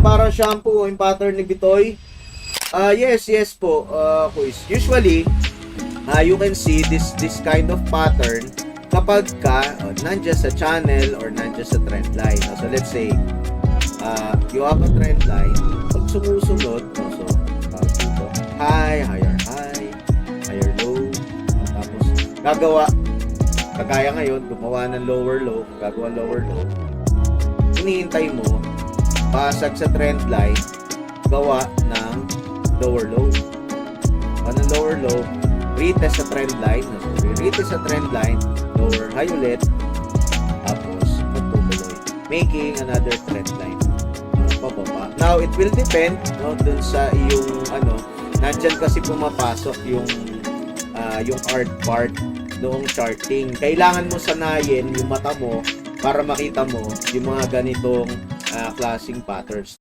parang shampoo yung pattern ni Bitoy. Yes po, quiz. Usually, you can see this kind of pattern kapag nandiyan sa channel or nandiyan sa trend line. So let's say, you have a trend line. Pag sumusunod, so dito, high, higher low. Tapos gagawa, kagaya ngayon, gumawa ng lower low, gagawa lower low. Hinihintay mo, pasag sa trend line, gawa ng lower low. Gawa ng lower low, retest sa trend line, retest sa trend line, lower high ulit, tapos magtutuloy, making another trend line. Pababa. Now, it will depend, no, dun sa iyong nandyan kasi pumapasok yung art part noong charting. Kailangan mo sanayin yung mata mo para makita mo yung mga ganitong klaseng patterns.